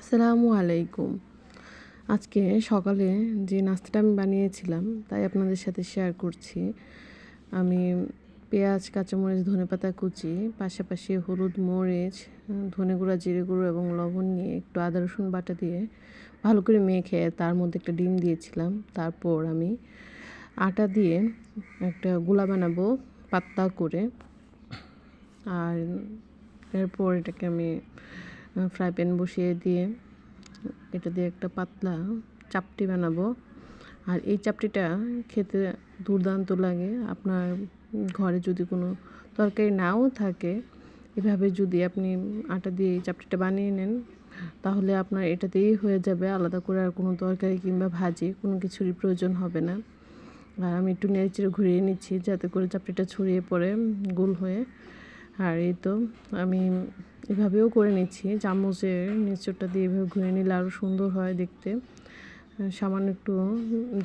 আসসালামু আলাইকুম। আজকে সকালে যে নাস্তাটা আমি বানিয়েছিলাম তাই আপনাদের সাথে শেয়ার করছি। আমি পেঁয়াজ, কাঁচামরিচ, ধনেপাতা কুচি, পাশাপাশি হলুদ, মরিচ, ধনে গুঁড়া, জিরে গুঁড়ো এবং লবণ নিয়ে একটু আদা রসুন বাটা দিয়ে ভালো করে মেখে তার মধ্যে একটা ডিম দিয়েছিলাম। তারপর আমি আটা দিয়ে একটা গোলা বানাবো পাতলা করে। আর এরপর এটাকে আমি ফ্রাই প্যান বসিয়ে দিয়ে এটা দিয়ে একটা পাতলা চাপটি বানাবো। আর এই চাপটিটা খেতে দুর্দান্ত লাগে। আপনার ঘরে যদি কোনো তরকারি নাও থাকে, এভাবে যদি আপনি আটা দিয়ে এই চাপটিটা বানিয়ে নেন, তাহলে আপনার এটা দিয়েই হয়ে যাবে। আলাদা করে আর কোনো তরকারি কিংবা ভাজি কোনো কিছুরই প্রয়োজন হবে না। আর আমি একটু নেড়েচেড়ে ঘুরিয়ে নিচ্ছি যাতে করে চাপটিটা ছড়িয়ে পড়ে গোল হয়ে। আর এই তো আমি এভাবেও করে নিচ্ছি, চামচের নিচটা দিয়ে এভাবে ঘুরে নিলে আরও সুন্দর হয় দেখতে। সামান্য একটু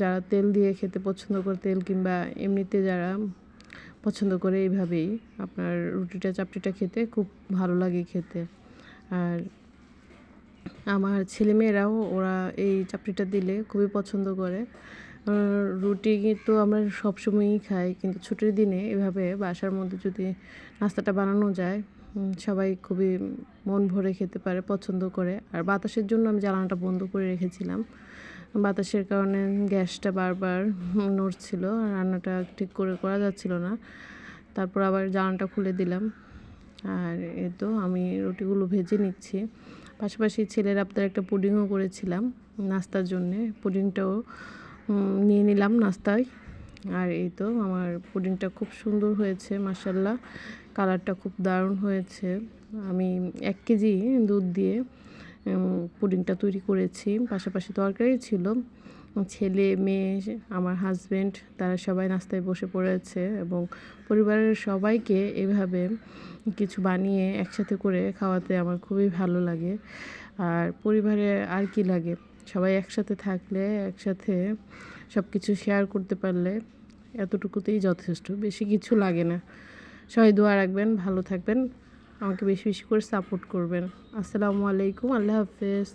যারা তেল দিয়ে খেতে পছন্দ করে, তেল কিংবা এমনিতে যারা পছন্দ করে, এইভাবেই আপনার রুটিটা চাপটিটা খেতে খুব ভালো লাগে খেতে। আর আমার ছেলেমেয়েরাও ওরা এই চাপটিটা দিলে খুবই পছন্দ করে। রুটি কিন্তু আমরা সবসময়ই খাই, কিন্তু ছুটির দিনে এভাবে বাসার মধ্যে যদি নাস্তাটা বানানো যায়, সবাই খুবই মন ভরে খেতে পারে, পছন্দ করে। আর বাতাসের জন্য আমি জ্বালানাটা বন্ধ করে রেখেছিলাম। বাতাসের কারণে গ্যাসটা বারবার নড়ছিল, আর রান্নাটা ঠিক করে করা যাচ্ছিল না। তারপর আবার জ্বালানাটা খুলে দিলাম। আর এই তো আমি রুটিগুলো ভেজে নিচ্ছি। পাশাপাশি ছেলের আবদার একটা পুডিংও করেছিলাম নাস্তার জন্যে, পুডিংটাও নিয়ে নিলাম নাস্তায়। আর এই তো আমার পুডিংটা খুব সুন্দর হয়েছে মাশাআল্লাহ, কালারটা খুব দারুণ হয়েছে। আমি 1 কেজি দুধ দিয়ে পুডিংটা তৈরি করেছি। পাশাপাশি তরকারি ছিল। ছেলে, মেয়ে, আমার হাজব্যান্ড তারা সবাই নাস্তায় বসে পড়েছে এবং পরিবারের সবাইকে এভাবে কিছু বানিয়ে একসাথে করে খাওয়াতে আমার খুবই ভালো লাগে। আর পরিবারে আর কি লাগে, সবাই একসাথে থাকলে, একসাথে সব কিছু শেয়ার করতে পারলে এতটুকুতেই যথেষ্ট, বেশি কিছু লাগে না। সবাই দোয়া রাখবেন, ভালো থাকবেন, আমাকে বেশি বেশি করে সাপোর্ট করবেন। আসসালামু আলাইকুম, আল্লাহ হাফেজ।